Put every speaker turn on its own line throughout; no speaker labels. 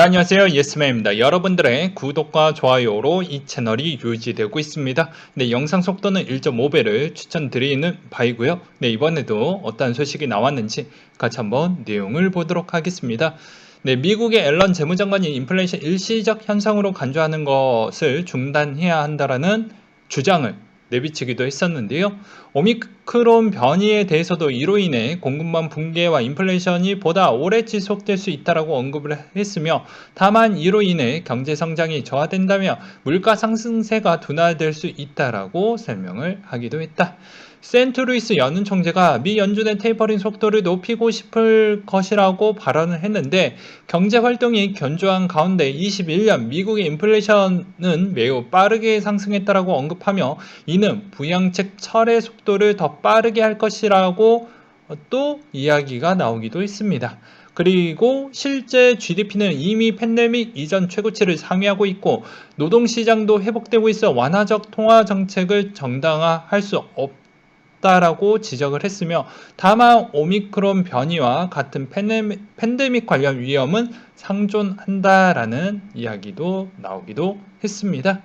네, 안녕하세요. 예스맨입니다. 여러분들의 구독과 좋아요로 이 채널이 유지되고 있습니다. 네, 영상 속도는 1.5배를 추천드리는 바이고요. 네, 이번에도 어떤 소식이 나왔는지 같이 한번 내용을 보도록 하겠습니다. 네, 미국의 앨런 재무장관이 인플레이션 일시적 현상으로 간주하는 것을 중단해야 한다라는 주장을 내비치기도 했었는데요. 오미크론 변이에 대해서도 이로 인해 공급망 붕괴와 인플레이션이 보다 오래 지속될 수 있다라고 언급을 했으며, 다만 이로 인해 경제 성장이 저하된다며 물가 상승세가 둔화될 수 있다라고 설명을 하기도 했다. 센트 루이스 연은 총재가 미 연준의 테이퍼링 속도를 높이고 싶을 것이라고 발언을 했는데, 경제 활동이 견조한 가운데 21년 미국의 인플레이션은 매우 빠르게 상승했다라고 언급하며, 이는 부양책 철회 속도를 더 빠르게 할 것이라고 또 이야기가 나오기도 했습니다. 그리고 실제 GDP는 이미 팬데믹 이전 최고치를 상회하고 있고, 노동시장도 회복되고 있어 완화적 통화 정책을 정당화할 수 없다라고 지적을 했으며, 다만 오미크론 변이와 같은 팬데믹 관련 위험은 상존한다라는 이야기도 나오기도 했습니다.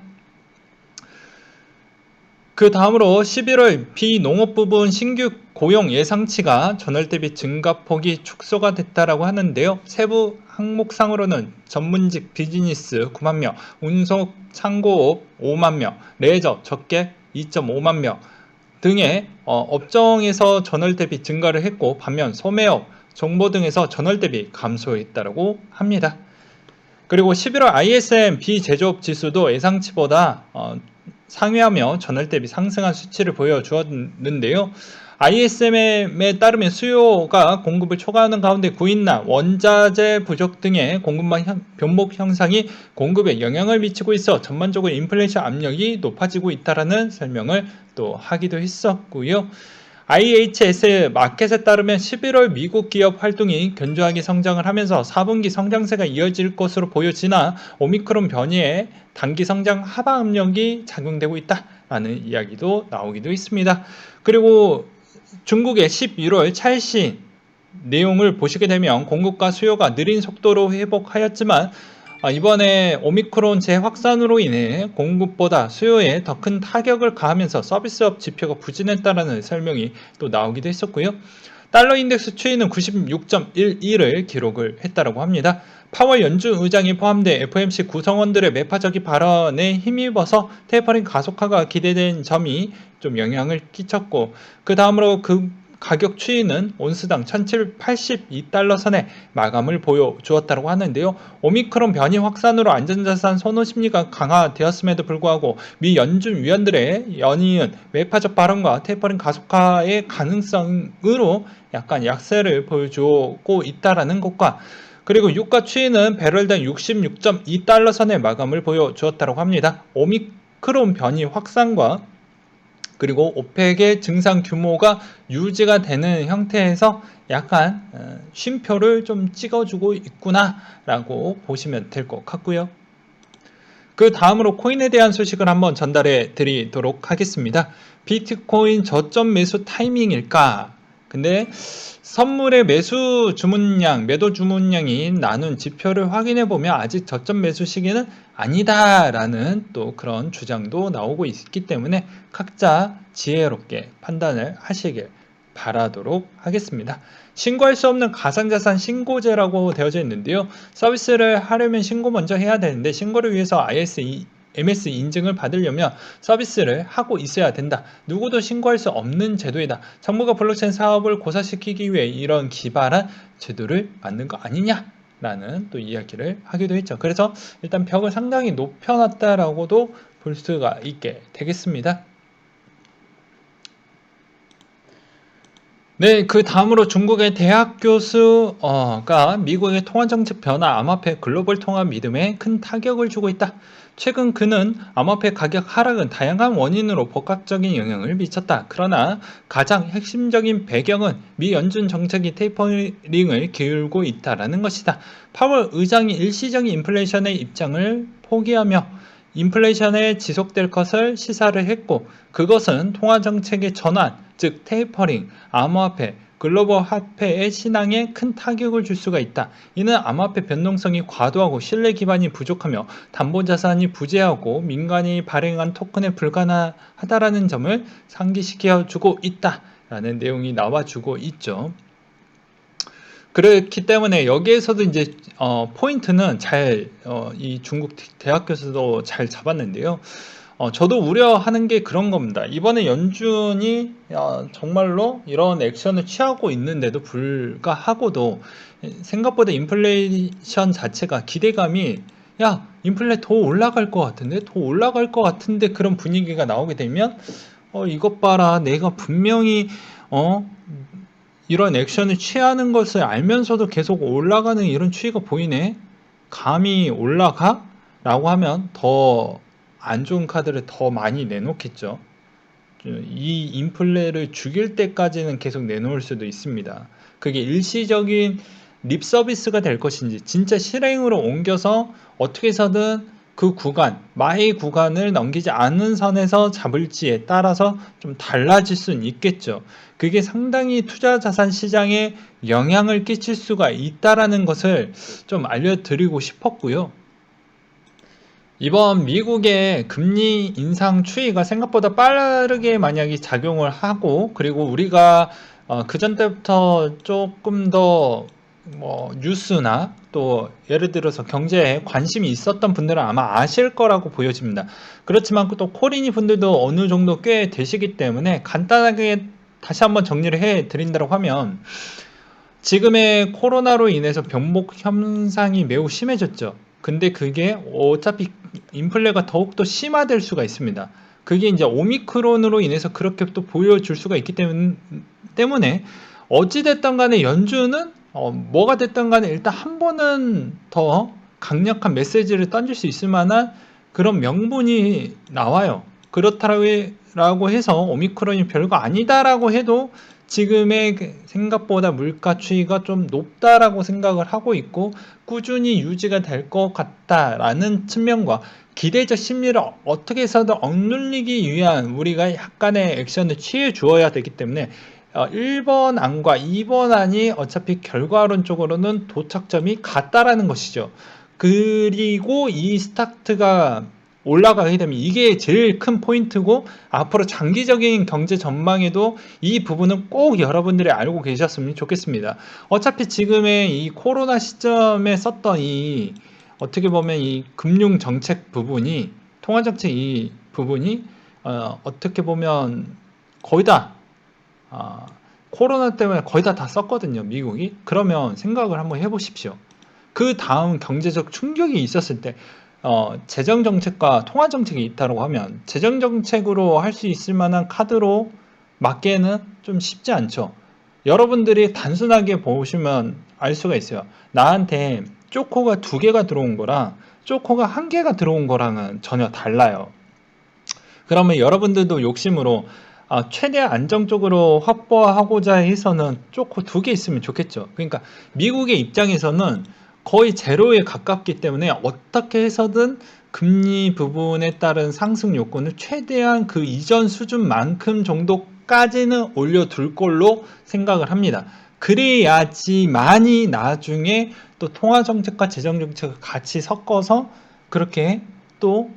그 다음으로 11월 비농업 부분 신규 고용 예상치가 전월 대비 증가폭이 축소가 됐다라고 하는데요. 세부 항목상으로는 전문직 비즈니스 9만 명, 운송 창고업 5만 명, 레저 적게 2.5만 명 등의 업종에서 전월 대비 증가를 했고, 반면 소매업, 정보 등에서 전월 대비 감소했다라고 합니다. 그리고 11월 ISM 비제조업 지수도 예상치보다 상회하며 전월 대비 상승한 수치를 보여주었는데요. ISM에 따르면 수요가 공급을 초과하는 가운데 구인난, 원자재 부족 등의 공급망 변목 현상이 공급에 영향을 미치고 있어 전반적으로 인플레이션 압력이 높아지고 있다라는 설명을 또 하기도 했었고요. IHS 마켓에 따르면 11월 미국 기업 활동이 견조하게 성장을 하면서 4분기 성장세가 이어질 것으로 보여지나, 오미크론 변이에 단기 성장 하방 압력이 작용되고 있다라는 이야기도 나오기도 있습니다. 그리고 중국의 11월 찰신 내용을 보시게 되면 공급과 수요가 느린 속도로 회복하였지만, 이번에 오미크론 재확산으로 인해 공급보다 수요에 더 큰 타격을 가하면서 서비스업 지표가 부진했다라는 설명이 또 나오기도 했었고요. 달러 인덱스 추이는 96.11을 기록을 했다고 합니다. 파월 연준 의장이 포함된 FOMC 구성원들의 매파적인 발언에 힘입어서 테이퍼링 가속화가 기대된 점이 좀 영향을 끼쳤고, 그 다음으로 그 가격 추이는 온스당 1782달러 선에 마감을 보여주었다고 하는데요. 오미크론 변이 확산으로 안전자산 선호 심리가 강화되었음에도 불구하고 미 연준 위원들의 연이은 매파적 발언과 테이퍼링 가속화의 가능성으로 약간 약세를 보여주고 있다는 것과, 그리고 유가 추이는 배럴당 66.2달러 선에 마감을 보여주었다고 합니다. 오미크론 변이 확산과 그리고 오펙의 증상 규모가 유지가 되는 형태에서 약간 쉼표를 좀 찍어주고 있구나라고 보시면 될 것 같고요. 그 다음으로 코인에 대한 소식을 한번 전달해 드리도록 하겠습니다. 비트코인 저점 매수 타이밍일까? 근데 선물의 매수 주문량, 매도 주문량이 나눈 지표를 확인해 보면 아직 저점 매수 시기는 아니다라는 또 그런 주장도 나오고 있기 때문에 각자 지혜롭게 판단을 하시길 바라도록 하겠습니다. 신고할 수 없는 가상자산 신고제라고 되어져 있는데요. 서비스를 하려면 신고 먼저 해야 되는데, 신고를 위해서 MS 인증을 받으려면 서비스를 하고 있어야 된다. 누구도 신고할 수 없는 제도이다. 정부가 블록체인 사업을 고사시키기 위해 이런 기발한 제도를 만든 거 아니냐? 라는 또 이야기를 하기도 했죠. 그래서 일단 벽을 상당히 높여놨다라고도 볼 수가 있게 되겠습니다. 네, 그 다음으로 중국의 대학 교수가 미국의 통화정책 변화, 암호화폐 글로벌 통화 믿음에 큰 타격을 주고 있다. 최근 그는 암호화폐 가격 하락은 다양한 원인으로 복합적인 영향을 미쳤다. 그러나 가장 핵심적인 배경은 미 연준 정책이 테이퍼링을 기울고 있다는 것이다. 파월 의장이 일시적인 인플레이션의 입장을 포기하며 인플레이션에 지속될 것을 시사를 했고, 그것은 통화정책의 전환, 즉 테이퍼링, 암호화폐, 글로벌 화폐의 신앙에 큰 타격을 줄 수가 있다. 이는 암호화폐 변동성이 과도하고 신뢰 기반이 부족하며 담보자산이 부재하고 민간이 발행한 토큰에 불가능하다라는 점을 상기시켜주고 있다라는 내용이 나와주고 있죠. 그렇기 때문에 여기에서도 이제 포인트는 이 중국 대학교에서도 잘 잡았는데요. 저도 우려하는 게 그런 겁니다. 이번에 연준이 정말로 이런 액션을 취하고 있는데도 불구하고도 생각보다 인플레이션 자체가 기대감이 야, 인플레 더 올라갈 것 같은데? 더 올라갈 것 같은데? 그런 분위기가 나오게 되면 이것 봐라. 내가 분명히 이런 액션을 취하는 것을 알면서도 계속 올라가는 이런 추이가 보이네. 감히 올라가? 라고 하면 더 안 좋은 카드를 더 많이 내놓겠죠. 이 인플레를 죽일 때까지는 계속 내놓을 수도 있습니다. 그게 일시적인 립 서비스가 될 것인지 진짜 실행으로 옮겨서 어떻게 해서든 그 구간, 마의 구간을 넘기지 않는 선에서 잡을지에 따라서 좀 달라질 수는 있겠죠. 그게 상당히 투자 자산 시장에 영향을 끼칠 수가 있다라는 것을 좀 알려드리고 싶었고요. 이번 미국의 금리 인상 추이가 생각보다 빠르게 만약에 작용을 하고, 그리고 우리가 그전 때부터 조금 더 뉴스나 또 예를 들어서 경제에 관심이 있었던 분들은 아마 아실 거라고 보여집니다. 그렇지만 또 코리니 분들도 어느 정도 꽤 되시기 때문에 간단하게 다시 한번 정리를 해 드린다고 하면, 지금의 코로나로 인해서 병목 현상이 매우 심해졌죠. 근데 그게 어차피 인플레가 더욱더 심화될 수가 있습니다. 그게 이제 오미크론으로 인해서 그렇게 또 보여줄 수가 있기 때문에 어찌됐든 간에 연준은 뭐가 됐든 간에 일단 한 번은 더 강력한 메시지를 던질 수 있을 만한 그런 명분이 나와요. 그렇다고 해서 오미크론이 별거 아니다라고 해도 지금의 생각보다 물가 추이가 좀 높다라고 생각을 하고 있고 꾸준히 유지가 될 것 같다라는 측면과 기대적 심리를 어떻게 해서든 억눌리기 위한 우리가 약간의 액션을 취해 주어야 되기 때문에 1번 안과 2번 안이 어차피 결과론적으로는 도착점이 같다라는 것이죠. 그리고 이 스타트가 올라가게 되면 이게 제일 큰 포인트고, 앞으로 장기적인 경제 전망에도 이 부분은 꼭 여러분들이 알고 계셨으면 좋겠습니다. 어차피 지금의 이 코로나 시점에 썼던 이 어떻게 보면 이 금융 정책 부분이, 통화 정책 이 부분이 어떻게 보면 거의 다 코로나 때문에 거의 다 썼거든요, 미국이. 그러면 생각을 한번 해보십시오. 그 다음 경제적 충격이 있었을 때 재정 정책과 통화 정책이 있다고 하면 재정 정책으로 할 수 있을 만한 카드로 맞기에는 좀 쉽지 않죠. 여러분들이 단순하게 보시면 알 수가 있어요. 나한테 쪼코가 2개가 들어온 거랑 쪼코가 1개가 들어온 거랑은 전혀 달라요. 그러면 여러분들도 욕심으로 최대한 안정적으로 확보하고자 해서는 쪼코 2개 있으면 좋겠죠. 그러니까 미국의 입장에서는 거의 제로에 가깝기 때문에 어떻게 해서든 금리 부분에 따른 상승 요건을 최대한 그 이전 수준만큼 정도까지는 올려둘 걸로 생각을 합니다. 그래야지만이 나중에 또 통화정책과 재정정책을 같이 섞어서 그렇게 또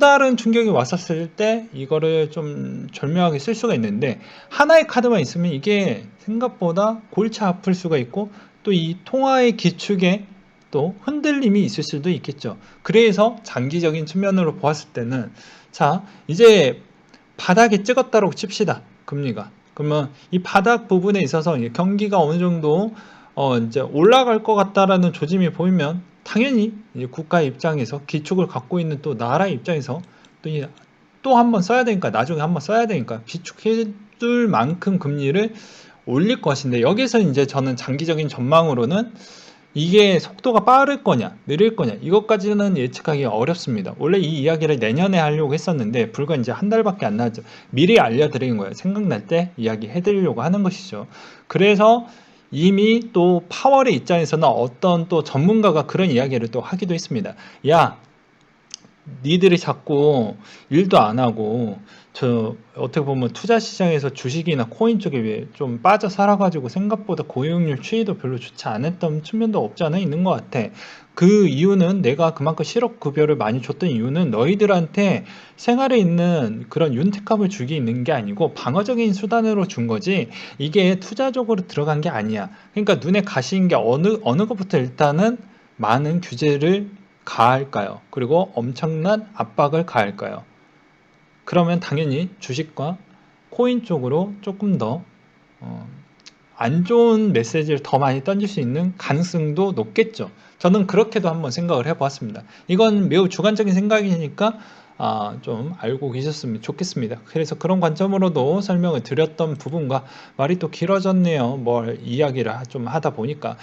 다른 충격이 왔었을 때 이거를 좀 절묘하게 쓸 수가 있는데, 하나의 카드만 있으면 이게 생각보다 골치 아플 수가 있고 또 이 통화의 기축에 또 흔들림이 있을 수도 있겠죠. 그래서 장기적인 측면으로 보았을 때는 자, 이제 바닥에 찍었다고 칩시다. 금리가. 그러면 이 바닥 부분에 있어서 경기가 어느 정도 이제 올라갈 것 같다라는 조짐이 보이면 당연히 이제 국가 입장에서 기축을 갖고 있는 또 나라 입장에서 또 한 번 써야 되니까, 나중에 한번 써야 되니까 비축해둘 만큼 금리를 올릴 것인데, 여기서 이제 저는 장기적인 전망으로는 이게 속도가 빠를 거냐 느릴 거냐 이것까지는 예측하기 어렵습니다. 원래 이 이야기를 내년에 하려고 했었는데 불과 이제 한 달밖에 안 나죠. 미리 알려드리는 거예요. 생각날 때 이야기 해드리려고 하는 것이죠. 그래서 이미 또 파월의 입장에서는 어떤 또 전문가가 그런 이야기를 또 하기도 했습니다. 야, 니들이 자꾸 일도 안 하고 저 어떻게 보면 투자 시장에서 주식이나 코인 쪽에 좀 빠져 살아가지고 생각보다 고용률 추이도 별로 좋지 않았던 측면도 없지 않아 있는 것 같아. 그 이유는 내가 그만큼 실업급여를 많이 줬던 이유는 너희들한테 생활에 있는 그런 윤택함을 주기 있는 게 아니고 방어적인 수단으로 준 거지 이게 투자적으로 들어간 게 아니야. 그러니까 눈에 가시는 게 어느 것부터 일단은 많은 규제를 가할까요? 그리고 엄청난 압박을 가할까요? 그러면 당연히 주식과 코인 쪽으로 조금 더 안 좋은 메시지를 더 많이 던질 수 있는 가능성도 높겠죠. 저는 그렇게도 한번 생각을 해보았습니다. 이건 매우 주관적인 생각이니까 좀 알고 계셨으면 좋겠습니다. 그래서 그런 관점으로도 설명을 드렸던 부분과 말이 또 길어졌네요. 뭘 이야기를 좀 하다 보니까.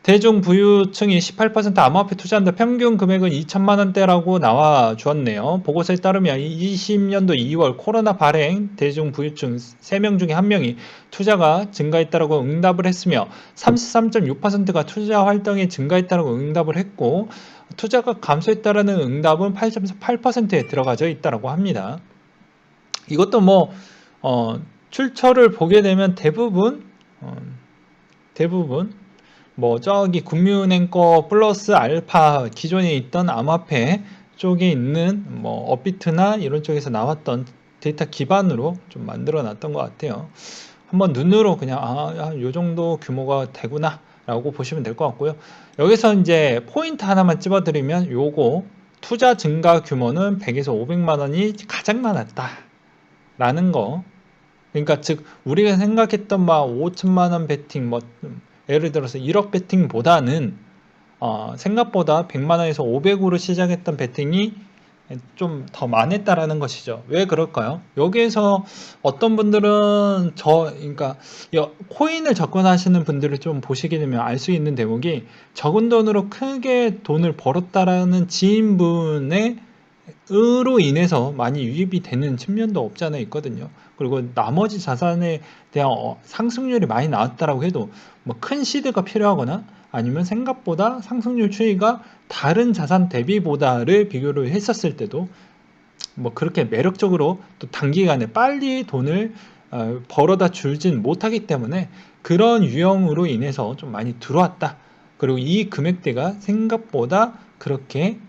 대중부유층이 18% 암호화폐 투자한다. 평균 금액은 2천만 원대라고 나와 주었네요. 보고서에 따르면 20년도 2월 코로나 발행 대중부유층 3명 중에 1명이 투자가 증가했다고 응답을 했으며 33.6%가 투자 활동이 증가했다고 응답을 했고 투자가 감소했다라는 응답은 8.8%에 들어가져 있다고 합니다. 이것도 뭐 출처를 보게 되면 대부분 뭐 저기 국민은행 거 플러스 알파 기존에 있던 암호화폐 쪽에 있는 뭐 업비트나 이런 쪽에서 나왔던 데이터 기반으로 좀 만들어 놨던 것 같아요. 한번 눈으로 그냥 요 정도 규모가 되구나 라고 보시면 될 것 같고요. 여기서 이제 포인트 하나만 찝어드리면 요거 투자 증가 규모는 100에서 500만 원이 가장 많았다 라는 거. 그러니까 즉 우리가 생각했던 막 5천만 원 베팅 뭐 예를 들어서 1억 베팅보다는 생각보다 100만 원에서 500으로 시작했던 베팅이 좀 더 많았다라는 것이죠. 왜 그럴까요? 여기에서 어떤 분들은 그러니까 코인을 접근하시는 분들을 좀 보시게 되면 알 수 있는 대목이 적은 돈으로 크게 돈을 벌었다라는 지인분의 으로 인해서 많이 유입이 되는 측면도 없지 않아 있거든요. 그리고 나머지 자산에 대한 상승률이 많이 나왔다라고 해도 뭐 큰 시드가 필요하거나 아니면 생각보다 상승률 추이가 다른 자산 대비보다를 비교를 했었을 때도 뭐 그렇게 매력적으로 또 단기간에 빨리 돈을 벌어다 줄진 못하기 때문에 그런 유형으로 인해서 좀 많이 들어왔다. 그리고 이 금액대가 생각보다 그렇게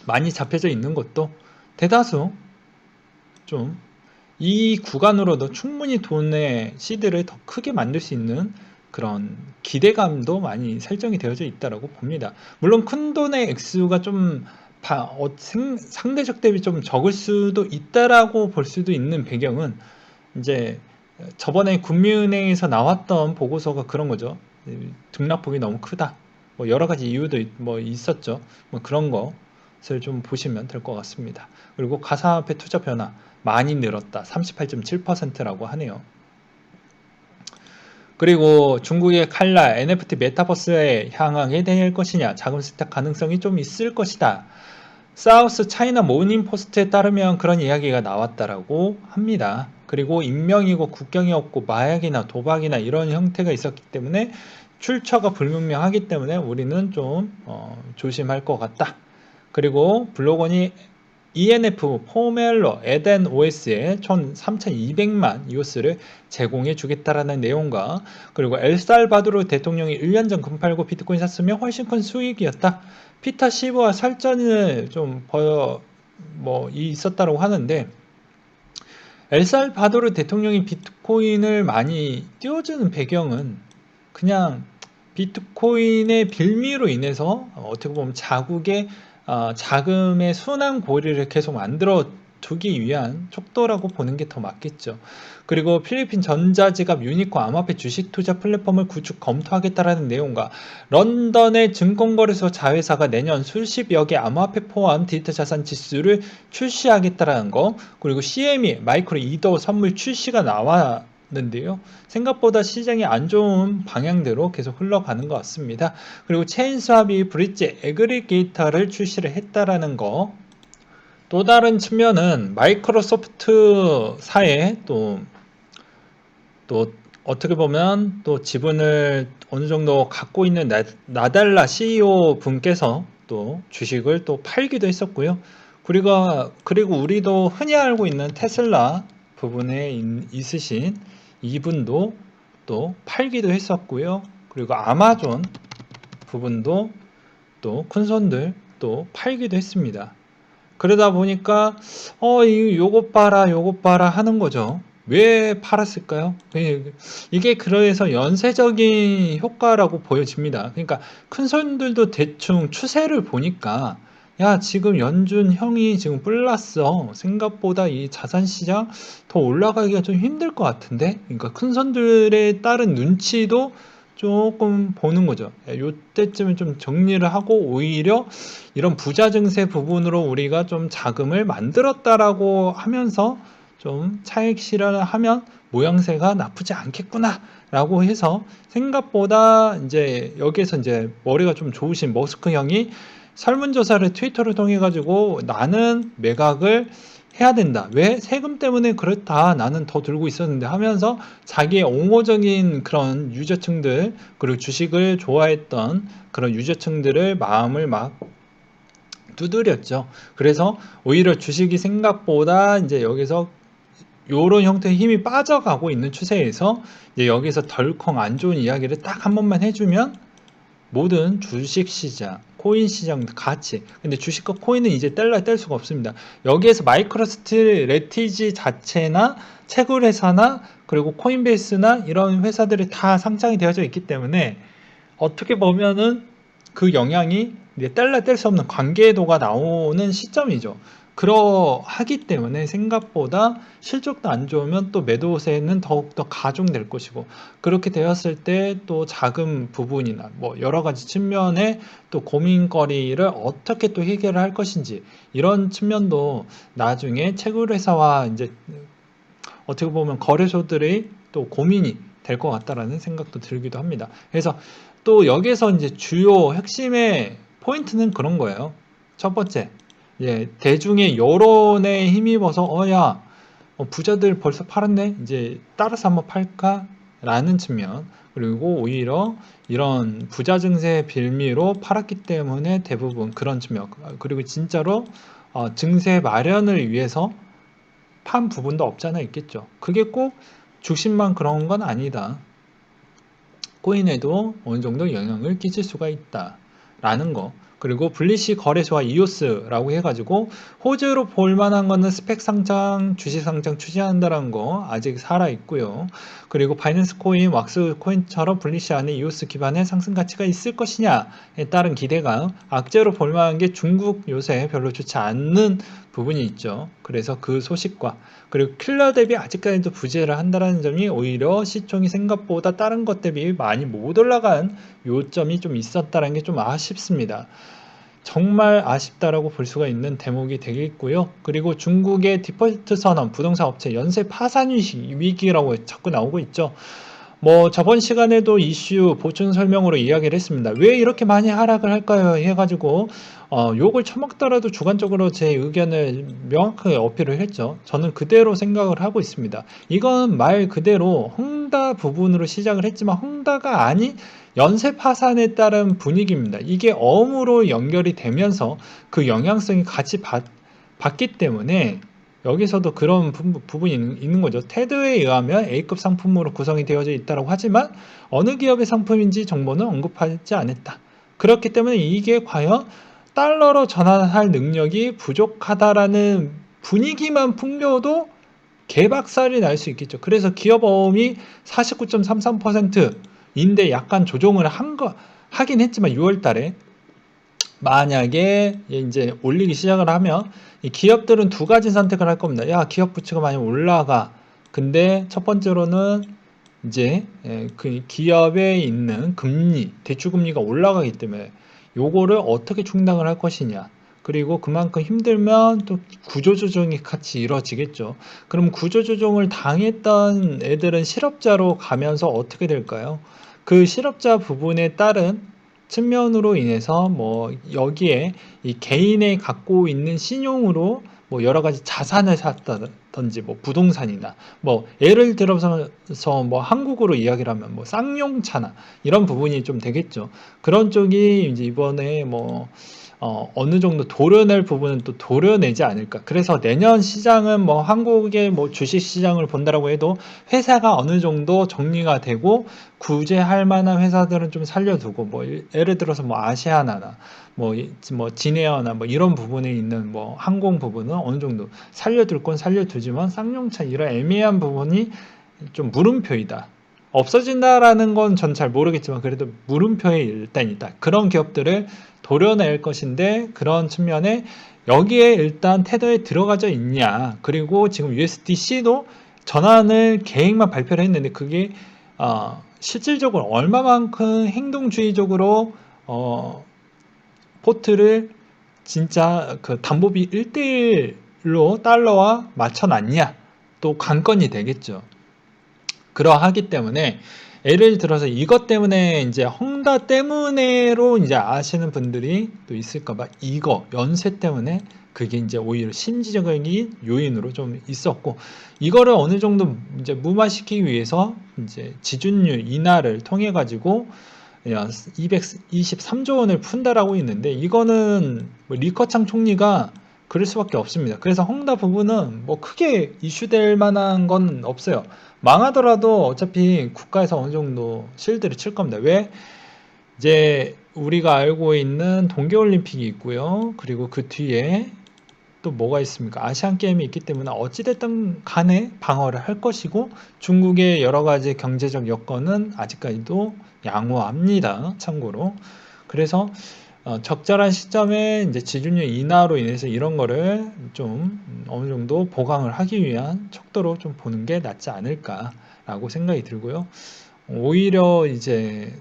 많이 잡혀져 있는 것도 대다수 좀 이 구간으로도 충분히 돈의 시드를 더 크게 만들 수 있는 그런 기대감도 많이 설정이 되어져 있다고 봅니다. 물론 큰 돈의 액수가 좀 상대적 대비 좀 적을 수도 있다라고 볼 수도 있는 배경은 이제 저번에 국민은행에서 나왔던 보고서가 그런 거죠. 등락폭이 너무 크다. 뭐 여러 가지 이유도 뭐 있었죠. 뭐 그런 것을 좀 보시면 될 것 같습니다. 그리고 가상화폐 투자 변화 많이 늘었다. 38.7%라고 하네요. 그리고 중국의 칼라 NFT 메타버스에 향하게 될 것이냐 자금 세탁 가능성이 좀 있을 것이다. 사우스 차이나 모닝 포스트에 따르면 그런 이야기가 나왔다라고 합니다. 그리고 인명이고 국경이 없고 마약이나 도박이나 이런 형태가 있었기 때문에 출처가 불분명하기 때문에 우리는 좀 조심할 것 같다. 그리고 블로건이 ENF 포멜러 에덴 OS에 3,200만 유스를 제공해 주겠다라는 내용과 그리고 엘살바도르 대통령이 1년 전 금팔고 비트코인 샀으면 훨씬 큰 수익이었다. 피터 시브와 설전을 좀 있었다고 하는데 엘살바도르 대통령이 비트코인을 많이 띄워주는 배경은 그냥 비트코인의 빌미로 인해서 어떻게 보면 자국의 자금의 순환 고리를 계속 만들어 두기 위한 촉도라고 보는 게 더 맞겠죠. 그리고 필리핀 전자지갑 유니콘 암호화폐 주식 투자 플랫폼을 구축 검토하겠다라는 내용과 런던의 증권거래소 자회사가 내년 수십여 개 암호화폐 포함 디지털 자산 지수를 출시하겠다라는 거, 그리고 CME 마이크로 이더 선물 출시가 나왔는데요. 생각보다 시장이 안 좋은 방향대로 계속 흘러가는 것 같습니다. 그리고 체인스왑이 브릿지 애그리게이터를 출시를 했다라는 거. 또 다른 측면은 마이크로소프트사의 또 어떻게 보면 또 지분을 어느 정도 갖고 있는 나달라 CEO 분께서 또 주식을 또 팔기도 했었고요. 그리고 우리도 흔히 알고 있는 테슬라 부분에 있으신 이분도 또 팔기도 했었고요. 그리고 아마존 부분도 또 큰 손들 또 팔기도 했습니다. 그러다 보니까 요것 봐라 요것 봐라 하는 거죠. 왜 팔았을까요? 이게 그래서 연쇄적인 효과라고 보여집니다. 그러니까 큰 손들도 대충 추세를 보니까 야, 지금 연준 형이 지금 뿔났어. 생각보다 이 자산시장 더 올라가기가 좀 힘들 것 같은데? 그러니까 큰 손들에 따른 눈치도 조금 보는 거죠. 요때쯤에 좀 정리를 하고 오히려 이런 부자 증세 부분으로 우리가 좀 자금을 만들었다라고 하면서 좀 차익 실현을 하면 모양새가 나쁘지 않겠구나 라고 해서 생각보다 이제 여기에서 이제 머리가 좀 좋으신 머스크 형이 설문조사를 트위터를 통해 가지고 나는 매각을 해야 된다. 왜? 세금 때문에 그렇다. 나는 더 들고 있었는데 하면서 자기의 옹호적인 그런 유저층들, 그리고 주식을 좋아했던 그런 유저층들을 마음을 막 두드렸죠. 그래서 오히려 주식이 생각보다 이제 여기서 요런 형태의 힘이 빠져가고 있는 추세에서 이제 여기서 덜컹 안 좋은 이야기를 딱 한 번만 해주면 모든 주식 시장, 코인 시장 같이. 근데 주식과 코인은 이제 뗄 수가 없습니다. 여기에서 마이크로스트레티지 자체나 채굴 회사나 그리고 코인베이스나 이런 회사들이 다 상장이 되어져 있기 때문에 어떻게 보면은 그 영향이 이제 뗄 수 없는 관계도가 나오는 시점이죠. 그러하기 때문에 생각보다 실적도 안 좋으면 또 매도세는 더욱더 가중될 것이고, 그렇게 되었을 때 또 자금 부분이나 뭐 여러 가지 측면의 또 고민거리를 어떻게 또 해결을 할 것인지, 이런 측면도 나중에 채굴회사와 이제 어떻게 보면 거래소들의 또 고민이 될 것 같다라는 생각도 들기도 합니다. 그래서 또 여기서 이제 주요 핵심의 포인트는 그런 거예요. 첫 번째, 대중의 여론에 힘입어서 야, 부자들 벌써 팔았네, 이제 따라서 한번 팔까? 라는 측면, 그리고 오히려 이런 부자 증세 빌미로 팔았기 때문에 대부분 그런 측면, 그리고 진짜로 증세 마련을 위해서 판 부분도 없잖아 있겠죠. 그게 꼭 주식만 그런 건 아니다. 코인에도 어느 정도 영향을 끼칠 수가 있다 라는 거. 그리고 블리시 거래소와 이오스라고 해가지고 호재로 볼만한 거는 스펙 상장, 주식 상장 추진한다는 거 아직 살아있고요. 그리고 바이낸스 코인, 왁스 코인처럼 블리시 안에 이오스 기반의 상승 가치가 있을 것이냐에 따른 기대감. 악재로 볼만한 게 중국 요새 별로 좋지 않는 부분이 있죠. 그래서 그 소식과 그리고 킬러 대비 아직까지도 부재를 한다는 점이 오히려 시총이 생각보다 다른 것 대비 많이 못 올라간 요점이 좀 있었다는 게 좀 아쉽습니다. 정말 아쉽다라고 볼 수가 있는 대목이 되겠고요. 그리고 중국의 디폴트 선언, 부동산 업체 연쇄 파산 위기라고 자꾸 나오고 있죠. 뭐 저번 시간에도 이슈 보충 설명으로 이야기를 했습니다. 왜 이렇게 많이 하락을 할까요? 해가지고 욕을 처먹더라도 주관적으로 제 의견을 명확하게 어필을 했죠. 저는 그대로 생각을 하고 있습니다. 이건 말 그대로 헝다 부분으로 시작을 했지만 헝다가 아닌 연쇄 파산에 따른 분위기입니다. 이게 어음으로 연결이 되면서 그 영향성이 같이 받기 때문에 여기서도 그런 부분이 있는 거죠. 테드에 의하면 A급 상품으로 구성이 되어져 있다고 하지만 어느 기업의 상품인지 정보는 언급하지 않았다. 그렇기 때문에 이게 과연 달러로 전환할 능력이 부족하다라는 분위기만 풍겨도 개박살이 날 수 있겠죠. 그래서 기업 어음이 49.33%인데 약간 조정을 하긴 했지만 6월 달에 만약에 이제 올리기 시작을 하면 이 기업들은 두 가지 선택을 할 겁니다. 야, 기업 부채가 많이 올라가. 근데 첫 번째로는 이제 그 기업에 있는 금리, 대출 금리가 올라가기 때문에 요거를 어떻게 충당을 할 것이냐. 그리고 그만큼 힘들면 또 구조조정이 같이 이루어지겠죠. 그럼 구조조정을 당했던 애들은 실업자로 가면서 어떻게 될까요? 그 실업자 부분에 따른 측면으로 인해서 뭐 여기에 이 개인의 갖고 있는 신용으로 뭐 여러 가지 자산을 샀다든지 뭐 부동산이나 뭐 예를 들어서 뭐 한국으로 이야기를 하면 뭐 쌍용차나 이런 부분이 좀 되겠죠. 그런 쪽이 이제 이번에 뭐 어느 정도 도려낼 부분은 또 도려내지 않을까. 그래서 내년 시장은 뭐 한국의 뭐 주식 시장을 본다라고 해도 회사가 어느 정도 정리가 되고 구제할 만한 회사들은 좀 살려두고 뭐 예를 들어서 뭐 아시아나나 뭐 진에어나 뭐 이런 부분에 있는 뭐 항공 부분은 어느 정도 살려둘 건 살려두지만 쌍용차 이런 애매한 부분이 좀 물음표이다. 없어진다라는 건 전 잘 모르겠지만 그래도 물음표에 일단 있다. 그런 기업들을 도려낼 것인데 그런 측면에 여기에 일단 테더에 들어가져 있냐. 그리고 지금 USDC도 전환을 계획만 발표를 했는데 그게 실질적으로 얼마만큼 행동주의적으로 포트를 진짜 그 담보비 1대1로 달러와 맞춰놨냐. 또 관건이 되겠죠. 그러하기 때문에 예를 들어서 이것 때문에 이제 헝다 때문에로 이제 아시는 분들이 또 있을까봐 이거 연쇄 때문에 그게 이제 오히려 심리적인 요인으로 좀 있었고 이거를 어느 정도 이제 무마시키기 위해서 이제 지준율 인하를 통해 가지고 223조 원을 푼다라고 있는데 이거는 뭐 리커창 총리가 그럴 수밖에 없습니다. 그래서 헝다 부분은 뭐 크게 이슈될 만한 건 없어요. 망하더라도 어차피 국가에서 어느 정도 실드를 칠 겁니다. 왜? 이제 우리가 알고 있는 동계올림픽이 있고요. 그리고 그 뒤에 또 뭐가 있습니까? 아시안 게임이 있기 때문에 어찌됐든 간에 방어를 할 것이고 중국의 여러 가지 경제적 여건은 아직까지도 양호합니다. 참고로. 그래서 적절한 시점에 이제 지준율 인하로 인해서 이런 거를 좀 어느 정도 보강을 하기 위한 척도로 좀 보는 게 낫지 않을까라고 생각이 들고요. 오히려 이제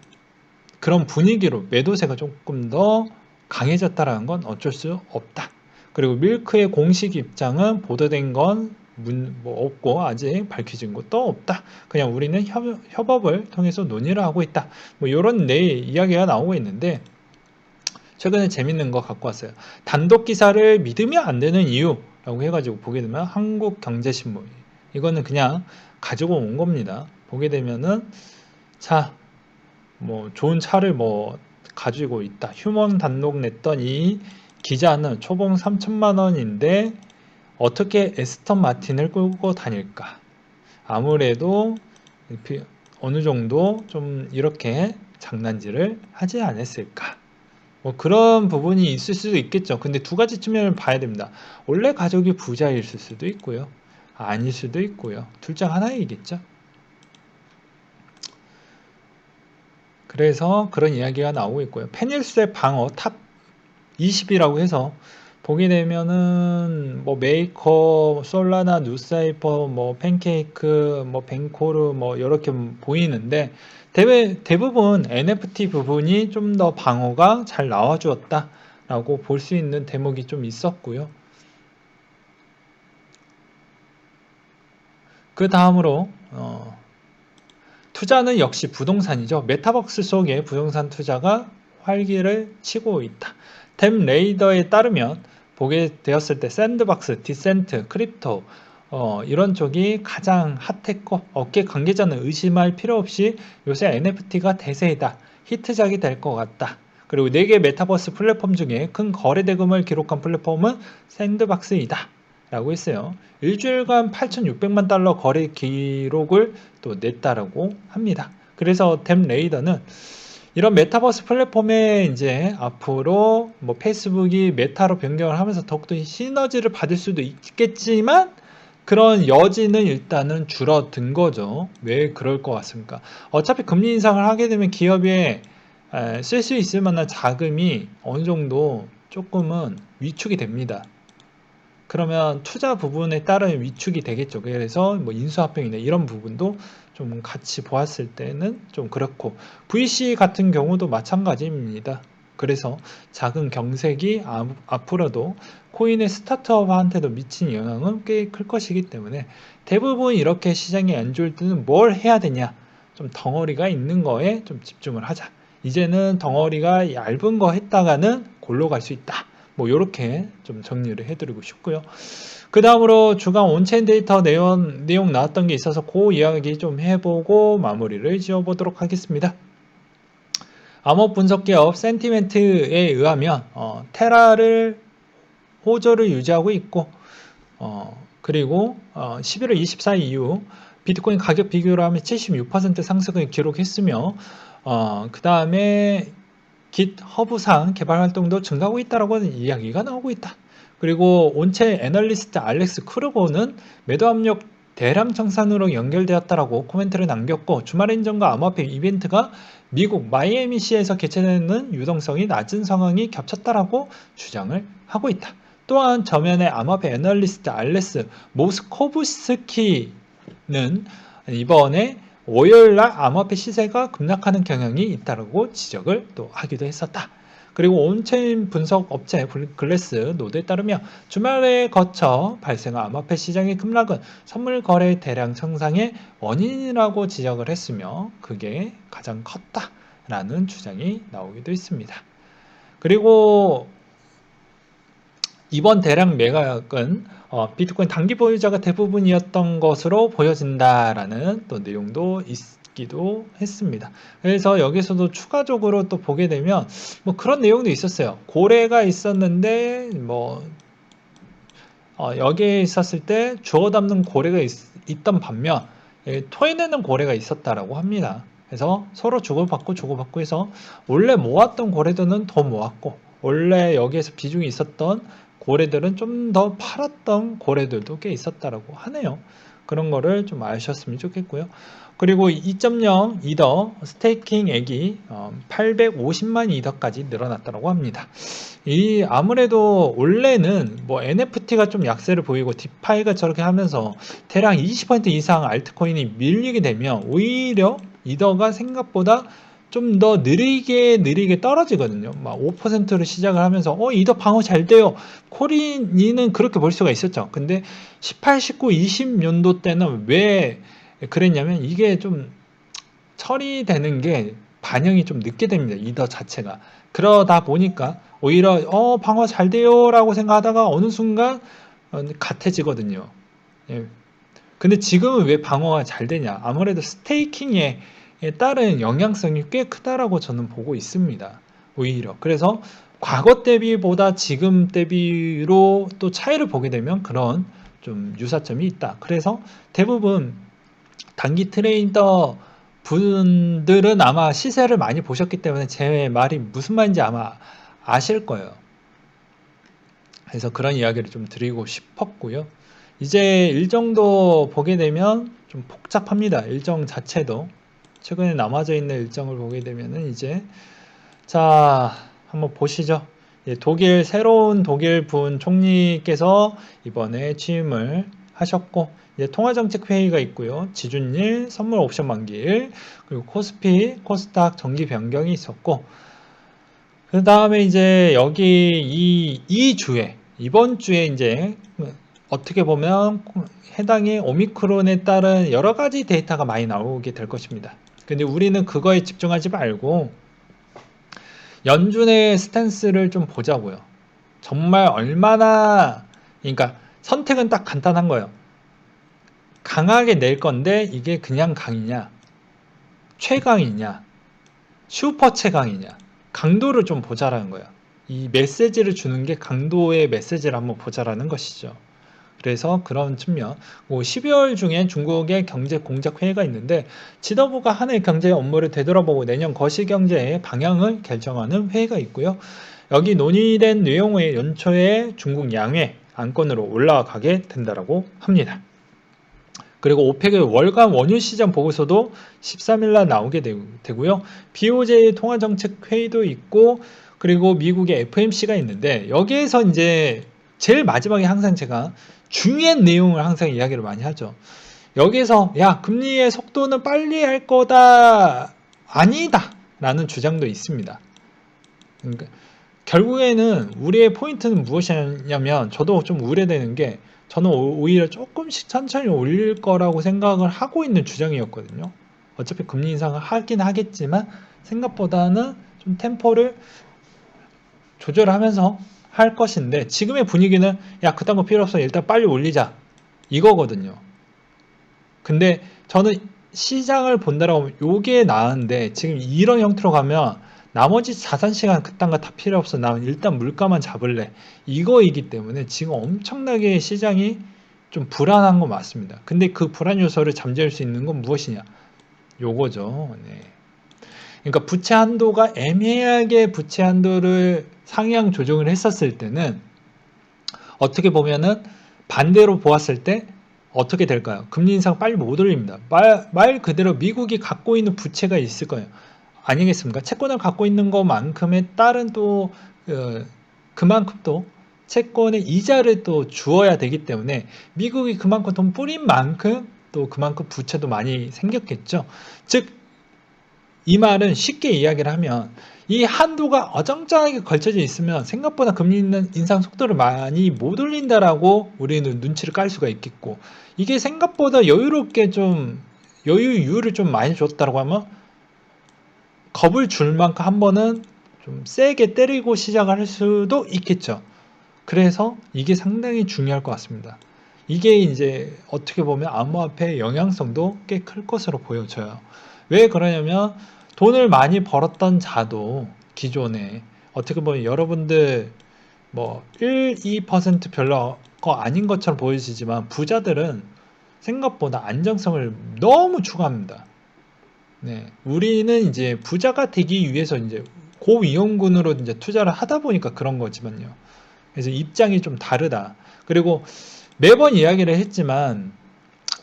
그런 분위기로 매도세가 조금 더 강해졌다라는 건 어쩔 수 없다. 그리고 밀크의 공식 입장은 보도된 건 뭐 없고 아직 밝혀진 것도 없다. 그냥 우리는 협업을 통해서 논의를 하고 있다. 뭐 이런 이야기가 나오고 있는데 최근에 재밌는 거 갖고 왔어요. 단독 기사를 믿으면 안 되는 이유라고 해가지고 보게 되면 한국경제신문 이거는 그냥 가지고 온 겁니다. 보게 되면은 자, 뭐 좋은 차를 뭐 가지고 있다. 휴먼 단독 냈던 이 기자는 초봉 3천만 원인데 어떻게 에스턴 마틴을 끌고 다닐까? 아무래도 어느 정도 좀 이렇게 장난질을 하지 않았을까? 뭐 그런 부분이 있을 수도 있겠죠. 근데 두 가지 측면을 봐야 됩니다. 원래 가족이 부자일 수도 있고요. 아닐 수도 있고요. 둘 중 하나이겠죠. 그래서 그런 이야기가 나오고 있고요. 페닐스의 방어 탑 20이라고 해서 보게 되면은 뭐 메이커, 솔라나, 누사이퍼, 뭐 팬케이크, 뭐 벤코르 뭐 이렇게 보이는데 대부분 NFT 부분이 좀 더 방어가 잘 나와주었다라고 볼 수 있는 대목이 좀 있었고요. 그 다음으로 투자는 역시 부동산이죠. 메타버스 속에 부동산 투자가 활기를 치고 있다. 댐 레이더에 따르면 보게 되었을 때 샌드박스, 디센트, 크립토 이런 쪽이 가장 핫했고 업계 관계자는 의심할 필요 없이 요새 NFT가 대세이다. 히트작이 될 것 같다. 그리고 4개 메타버스 플랫폼 중에 큰 거래 대금을 기록한 플랫폼은 샌드박스이다. 라고 했어요. 일주일간 8,600만 달러 거래 기록을 또 냈다라고 합니다. 그래서 댐 레이더는 이런 메타버스 플랫폼에 이제 앞으로 뭐 페이스북이 메타로 변경을 하면서 더욱더 시너지를 받을 수도 있겠지만 그런 여지는 일단은 줄어든 거죠. 왜 그럴 것 같습니까? 어차피 금리 인상을 하게 되면 기업에 쓸 수 있을 만한 자금이 어느 정도 조금은 위축이 됩니다. 그러면 투자 부분에 따른 위축이 되겠죠. 그래서 뭐 인수합병이나 이런 부분도 좀 같이 보았을 때는 좀 그렇고 VC 같은 경우도 마찬가지입니다. 그래서 작은 경색이 앞으로도 코인의 스타트업한테도 미친 영향은 꽤 클 것이기 때문에 대부분 이렇게 시장이 안 좋을 때는 뭘 해야 되냐? 좀 덩어리가 있는 거에 좀 집중을 하자. 이제는 덩어리가 얇은 거 했다가는 골로 갈 수 있다. 뭐 이렇게 좀 정리를 해드리고 싶고요. 그 다음으로 주간 온체인 데이터 내용 나왔던 게 있어서 그 이야기 좀 해보고 마무리를 지어보도록 하겠습니다. 암호업 분석 기업 센티멘트에 의하면 테라를 호조를 유지하고 있고 그리고 11월 24일 이후 비트코인 가격 비교로 하면 76% 상승을 기록했으며 그 다음에 깃 허브상 개발 활동도 증가하고 있다라고 하는 이야기가 나오고 있다. 그리고 온체 애널리스트 알렉스 크루거는 매도 압력 대량 청산으로 연결되었다라고 코멘트를 남겼고 주말 행정과 암호화폐 이벤트가 미국 마이애미시에서 개최되는 유동성이 낮은 상황이 겹쳤다라고 주장을 하고 있다. 또한 저면의 암호화폐 애널리스트 알렉스 모스코브스키는 이번에 월요일날 암호화폐 시세가 급락하는 경향이 있다고 지적을 또 하기도 했었다. 그리고 온체인 분석 업체 글래스 노드에 따르면 주말에 거쳐 발생한 암호화폐 시장의 급락은 선물 거래 대량 청산의 원인이라고 지적을 했으며 그게 가장 컸다라는 주장이 나오기도 했습니다. 그리고 이번 대량 매각은 비트코인 단기 보유자가 대부분이었던 것으로 보여진다라는 또 내용도 있기도 했습니다. 그래서 여기서도 추가적으로 또 보게 되면 뭐 그런 내용도 있었어요. 고래가 있었는데 뭐 여기에 있었을 때 주워 담는 고래가 있던 반면 토해내는 고래가 있었다라고 합니다. 그래서 서로 주고받고 해서 원래 모았던 고래들은 더 모았고 원래 여기에서 비중이 있었던 고래들은 좀 더 팔았던 고래들도 꽤 있었다라고 하네요. 그런 거를 좀 아셨으면 좋겠고요. 그리고 2.0 이더 스테이킹액이 850만 이더까지 늘어났다고 합니다. 이 아무래도 원래는 뭐 NFT가 좀 약세를 보이고 디파이가 저렇게 하면서 대략 20% 이상 알트코인이 밀리게 되면 오히려 이더가 생각보다 좀 더 느리게 떨어지거든요. 막 5%로 시작을 하면서 이더 방어 잘 돼요. 코린이는 그렇게 볼 수가 있었죠. 근데 18, 19, 20년도 때는 왜 그랬냐면 이게 좀 처리되는 게 반영이 좀 늦게 됩니다. 이더 자체가. 그러다 보니까 오히려 방어 잘 돼요 라고 생각하다가 어느 순간 같아지거든요. 예. 근데 지금은 왜 방어가 잘 되냐? 아무래도 스테이킹에 따른 영향성이 꽤 크다라고 저는 보고 있습니다. 오히려. 그래서 과거 대비보다 지금 대비로 또 차이를 보게 되면 그런 좀 유사점이 있다. 그래서 대부분 단기 트레이더 분들은 아마 시세를 많이 보셨기 때문에 제 말이 무슨 말인지 아마 아실 거예요. 그래서 그런 이야기를 좀 드리고 싶었고요. 이제 일정도 보게 되면 좀 복잡합니다. 일정 자체도. 최근에 남아져 있는 일정을 보게 되면은 이제 자 한번 보시죠. 새로운 독일 분 총리께서 이번에 취임을 하셨고 이제 통화정책회의가 있고요. 지준일, 선물 옵션 만기일, 그리고 코스피, 코스닥 정기 변경이 있었고 그 다음에 이제 여기 이 주에 이번 주에 이제 어떻게 보면 해당의 오미크론에 따른 여러 가지 데이터가 많이 나오게 될 것입니다. 근데 우리는 그거에 집중하지 말고 연준의 스탠스를 좀 보자고요. 정말 얼마나 그러니까 선택은 딱 간단한 거예요. 강하게 낼 건데 이게 그냥 강이냐 최강이냐 슈퍼 최강이냐 강도를 좀 보자라는 거예요. 이 메시지를 주는 게 강도의 메시지를 한번 보자라는 것이죠. 그래서 그런 측면 12월 중에 중국의 경제 공작 회의가 있는데 지도부가 한 해 경제 업무를 되돌아보고 내년 거시경제의 방향을 결정하는 회의가 있고요. 여기 논의된 내용의 연초에 중국 양회 안건으로 올라가게 된다고 합니다. 그리고 오펙의 월간 원유 시장 보고서도 13일 날 나오게 되고요. BOJ 통화정책 회의도 있고 그리고 미국의 FMC가 있는데 여기에서 이제 제일 마지막에 항상 제가 중요한 내용을 항상 이야기를 많이 하죠. 여기서 야 금리의 속도는 빨리 할 거다 아니다 라는 주장도 있습니다. 그러니까 결국에는 우리의 포인트는 무엇이냐면 저도 좀 우려되는 게 저는 오히려 조금씩 천천히 올릴 거라고 생각을 하고 있는 주장이었거든요. 어차피 금리 인상을 하긴 하겠지만 생각보다는 좀 템포를 조절하면서 할 것인데 지금의 분위기는 야 그딴 거 필요 없어 일단 빨리 올리자 이거거든요. 근데 저는 시장을 본다라고 하면 요게 나은데 지금 이런 형태로 가면 나머지 자산 시간 그딴 거 다 필요 없어. 나 일단 물가만 잡을래. 이거이기 때문에 지금 엄청나게 시장이 좀 불안한 거 맞습니다. 근데 그 불안 요소를 잠재울 수 있는 건 무엇이냐? 요거죠. 네. 그러니까 부채 한도가 애매하게 부채 한도를 상향 조정을 했었을 때는 어떻게 보면은 반대로 보았을 때 어떻게 될까요? 금리 인상 빨리 못 올립니다. 말 그대로 미국이 갖고 있는 부채가 있을 거예요. 아니겠습니까? 채권을 갖고 있는 것만큼의 다른 또 그만큼 또 채권의 이자를 또 주어야 되기 때문에 미국이 그만큼 돈 뿌린 만큼 또 그만큼 부채도 많이 생겼겠죠. 즉 이 말은 쉽게 이야기를 하면 이 한도가 어정쩡하게 걸쳐져 있으면 생각보다 금리 인상 속도를 많이 못 올린다라고 우리는 눈치를 깔 수가 있겠고, 이게 생각보다 여유롭게 좀 여유를 좀 많이 줬다고 하면 겁을 줄 만큼 한 번은 좀 세게 때리고 시작을 할 수도 있겠죠. 그래서 이게 상당히 중요할 것 같습니다. 이게 이제 어떻게 보면 암호화폐의 영향성도 꽤 클 것으로 보여져요. 왜 그러냐면 돈을 많이 벌었던 자도 기존에 어떻게 보면 여러분들 뭐 1, 2% 별로 거 아닌 것처럼 보이시지만 부자들은 생각보다 안정성을 너무 추구합니다. 네, 우리는 이제 부자가 되기 위해서 이제 고위험군으로 이제 투자를 하다 보니까 그런 거지만요. 그래서 입장이 좀 다르다. 그리고 매번 이야기를 했지만,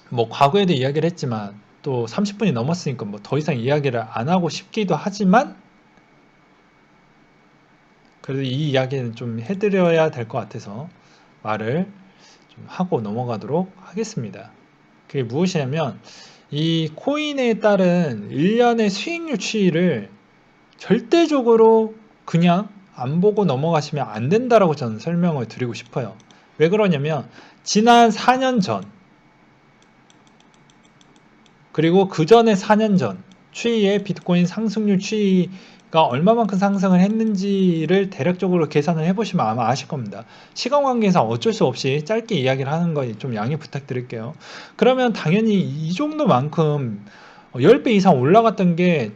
뭐 과거에도 이야기를 했지만, 또 30분이 넘었으니까 뭐 더 이상 이야기를 안 하고 싶기도 하지만, 그래도 이 이야기는 좀 해드려야 될 것 같아서 말을 좀 하고 넘어가도록 하겠습니다. 그게 무엇이냐면, 이 코인에 따른 1년의 수익률 추이를 절대적으로 그냥 안 보고 넘어가시면 안 된다라고 저는 설명을 드리고 싶어요. 왜 그러냐면 지난 4년 전 그리고 그 전에 4년 전 추이의 비트코인 상승률 추이가 얼마만큼 상승을 했는지를 대략적으로 계산을 해보시면 아마 아실 겁니다. 시간 관계상 어쩔 수 없이 짧게 이야기를 하는 거 좀 양해 부탁드릴게요. 그러면 당연히 이 정도만큼 10배 이상 올라갔던 게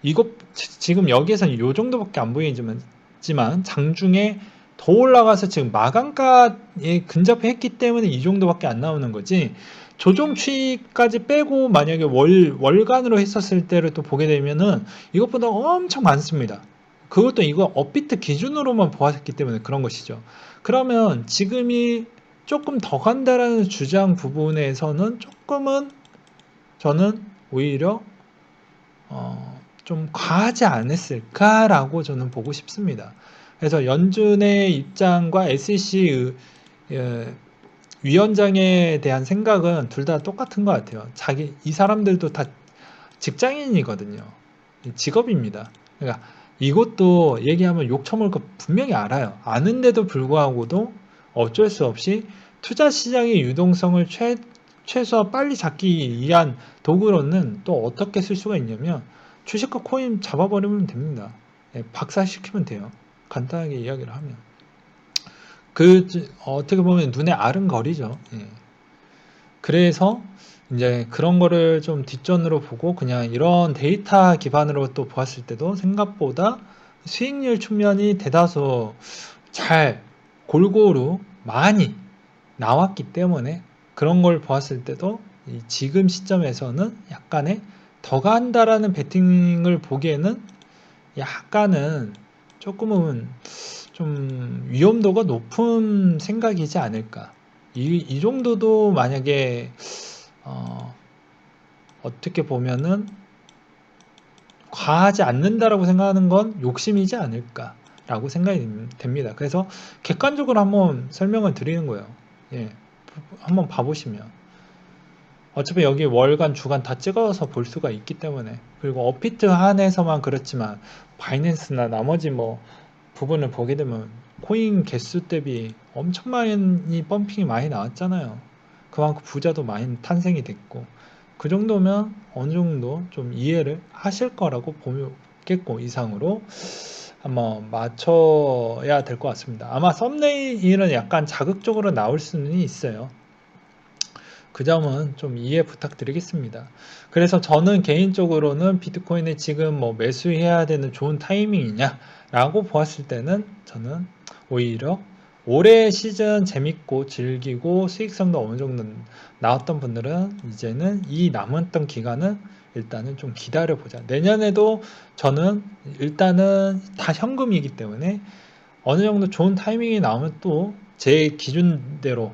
이것 지금 여기에서는 이 정도밖에 안 보이지만 장중에 더 올라가서 지금 마감가에 근접했기 때문에 이 정도밖에 안 나오는 거지. 조정 추이까지 빼고 만약에 월간으로 했었을 때를 또 보게 되면은 이것보다 엄청 많습니다. 그것도 이거 업비트 기준으로만 보았기 때문에 그런 것이죠. 그러면 지금이 조금 더 간다라는 주장 부분에서는 조금은 저는 오히려 좀 과하지 않았을까라고 저는 보고 싶습니다. 그래서 연준의 입장과 SEC 위원장에 대한 생각은 둘 다 똑같은 것 같아요. 이 사람들도 다 직장인이거든요. 직업입니다. 그러니까 이것도 얘기하면 욕 처먹을 거 분명히 알아요. 아는데도 불구하고도 어쩔 수 없이 투자 시장의 유동성을 최소화 빨리 잡기 위한 도구로는 또 어떻게 쓸 수가 있냐면 주식과 코인 잡아버리면 됩니다. 예, 박살시키면 돼요. 간단하게 이야기를 하면. 어떻게 보면 눈에 아른거리죠. 예. 그래서 이제 그런 거를 좀 뒷전으로 보고 그냥 이런 데이터 기반으로 또 보았을 때도 생각보다 수익률 측면이 대다수 잘 골고루 많이 나왔기 때문에 그런 걸 보았을 때도 지금 시점에서는 약간의 더 간다라는 베팅을 보기에는 약간은 조금은 좀 위험도가 높은 생각이지 않을까. 이 정도도 만약에 어떻게 보면은 과하지 않는다라고 생각하는 건 욕심이지 않을까라고 생각이 됩니다. 그래서 객관적으로 한번 설명을 드리는 거예요. 예, 한번 봐보시면 어차피 여기 월간, 주간 다 찍어서 볼 수가 있기 때문에 그리고 업비트 한에서만 그렇지만 바이낸스나 나머지 뭐 부분을 보게 되면 코인 개수 대비 엄청 많이 펌핑이 많이 나왔잖아요. 그만큼 부자도 많이 탄생이 됐고 그 정도면 어느 정도 좀 이해를 하실 거라고 보겠고 이상으로 한번 맞춰야 될 것 같습니다. 아마 썸네일은 약간 자극적으로 나올 수는 있어요. 그 점은 좀 이해 부탁드리겠습니다. 그래서 저는 개인적으로는 비트코인에 지금 뭐 매수해야 되는 좋은 타이밍이냐라고 보았을 때는 저는 오히려 올해 시즌 재밌고 즐기고 수익성도 어느 정도 나왔던 분들은 이제는 이 남았던 기간은 일단은 좀 기다려 보자. 내년에도 저는 일단은 다 현금이기 때문에 어느 정도 좋은 타이밍이 나오면 또 제 기준대로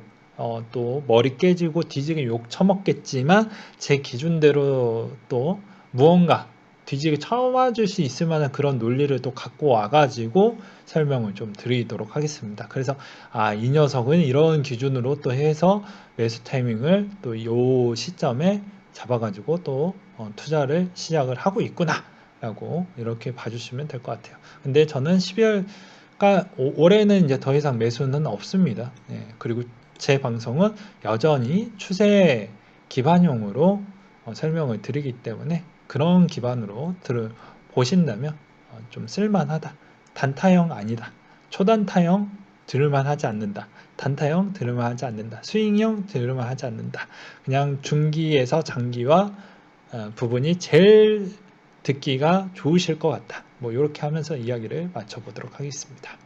또 머리 깨지고 뒤지게 욕 처먹겠지만 제 기준대로 또 무언가 뒤지게 쳐맞을 수 있을 만한 그런 논리를 또 갖고 와가지고 설명을 좀 드리도록 하겠습니다. 그래서 이 녀석은 이런 기준으로 또 해서 매수 타이밍을 또 이 시점에 잡아가지고 또 투자를 시작을 하고 있구나 라고 이렇게 봐주시면 될 것 같아요. 근데 저는 12월 그러니까 올해는 이제 더 이상 매수는 없습니다. 예, 그리고 제 방송은 여전히 추세 기반용으로 설명을 드리기 때문에 그런 기반으로 보신다면 좀 쓸만하다. 단타형 아니다. 초단타형 들을만하지 않는다. 단타형 들을만하지 않는다. 스윙형 들을만하지 않는다. 그냥 중기에서 장기와 부분이 제일 듣기가 좋으실 것 같다. 뭐 이렇게 하면서 이야기를 마쳐보도록 하겠습니다.